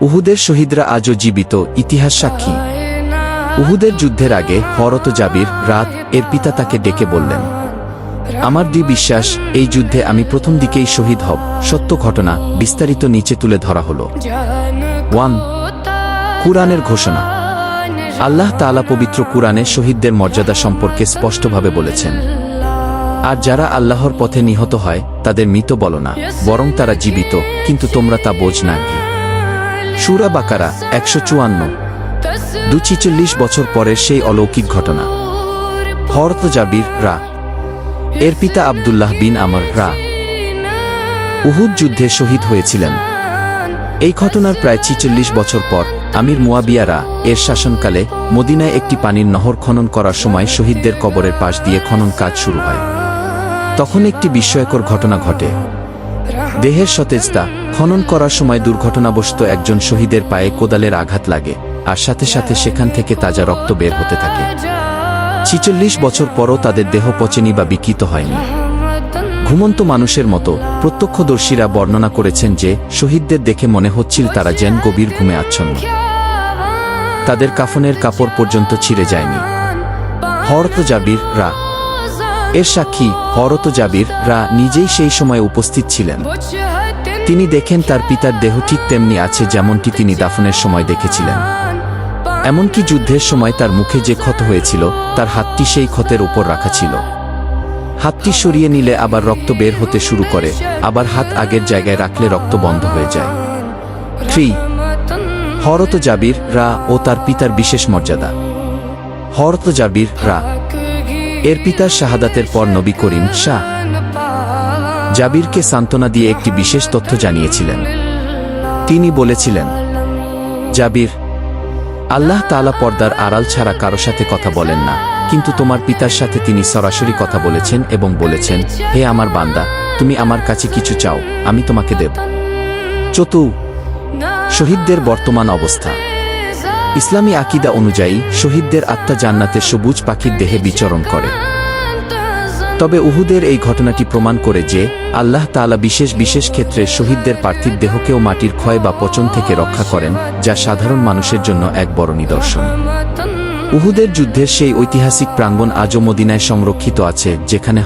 উহুদের শহীদরা আজও জীবিত, ইতিহাস সাক্ষী। উহুদের যুদ্ধের আগে হযরত জাবির রাত এর পিতা তাকে ডেকে বললেন, আমার দৃঢ় বিশ্বাস এই যুদ্ধে আমি প্রথম দিকেই শহীদ হব। সত্য ঘটনা বিস্তারিত নিচে তুলে ধরা হলো। 1 কুরআনের ঘোষণা। আল্লাহ তাআলা পবিত্র কুরআনে শহীদদের মর্যাদা সম্পর্কে স্পষ্টভাবে বলেছেন, আর যারা আল্লাহর পথে নিহত হয় তাদের মৃত বলো না, বরং তারা জীবিত, কিন্তু তোমরা তা বোঝ না। সূরা বাকারা 154। 246 বছর পরের সেই অলৌকিক ঘটনা। হযরত জাবির রা এর পিতা আব্দুল্লাহ বিন আমর রা উহুদ যুদ্ধে শহীদ হয়েছিলেন। এই ঘটনার প্রায় 46 বছর পর আমির মুয়াবিয়া রা এর শাসনকালে মদিনায় একটি পানির নহর খনন করার সময় শহীদদের কবরের পাশ দিয়ে খনন কাজ শুরু হয়। তখন একটি বিস্ময়কর ঘটনা ঘটে। দেহের সতেজতা খনন করার সময় দুর্ঘটনাবশত একজন শহীদের পায়ে কোদালের আঘাত লাগে, আর সাথে সাথে সেখান থেকে তাজা রক্ত বের হতে থাকে। 46 বছর পরও তাদের দেহ পচেনি বা বিকৃত হয়নি। ঘুমন্ত মানুষের মতো প্রত্যক্ষদর্শীরা বর্ণনা করেছেন যে শহীদদের দেখে মনে হচ্ছিল তারা যেন গভীর ঘুমে আচ্ছন্ন। তাদের কাফনের কাপড় পর্যন্ত ছিঁড়ে যায়নি। হযরত জাবির রা এর সাক্ষী, হযরত জাবির রা নিজেই সেই সময় উপস্থিত ছিলেন। তিনি দেখেন তার পিতার দেহ ঠিক তেমনি আছে যেমনটি তিনি দাফনের সময় দেখেছিলেন। এমনকি যুদ্ধের সময় তার মুখে যে ক্ষত হয়েছিল তার হাতটি সেই ক্ষতের উপর রাখা ছিল। হাতটি সরিয়ে নিলে আবার রক্ত বের হতে শুরু করে, আবার হাত আগের জায়গায় রাখলে রক্ত বন্ধ হয়ে যায়। 3 হযরত জাবির রা ও তার পিতার বিশেষ মর্যাদা। হযরত জাবির রা এর পিতার শাহাদাতের পর নবী করিম শাহ জাবিরকে সান্ত্বনা দিয়ে একটি বিশেষ তথ্য জানিয়েছিলেন। তিনি বলেছিলেন, জাবির, আল্লাহ তাআলা পর্দার আড়াল ছাড়া কারো সাথে কথা বলেন না, কিন্তু তোমার পিতার সাথে তিনি সরাসরি কথা বলেছেন এবং বলেছেন, হে আমার বান্দা, তুমি আমার কাছে কিছু চাও, আমি তোমাকে দেব। 4 শহীদদের বর্তমান অবস্থা। ইসলামী আকীদা অনুযায়ী শহীদদের আত্মা জান্নাতে সবুজ পাখির দেহে বিচরণ করে। তবে উহুদের এই ঘটনাটি প্রমাণ করে যে আল্লাহ তাআলা বিশেষ বিশেষ ক্ষেত্রে শহীদদের পার্থিব দেহকেও মাটির ক্ষয় বা পচন থেকে রক্ষা করেন, যা সাধারণ মানুষের জন্য এক বড় নিদর্শন। উহুদের যুদ্ধের সেই ঐতিহাসিক প্রাঙ্গণ আজও মদিনায় সংরক্ষিত আছে, যেখানে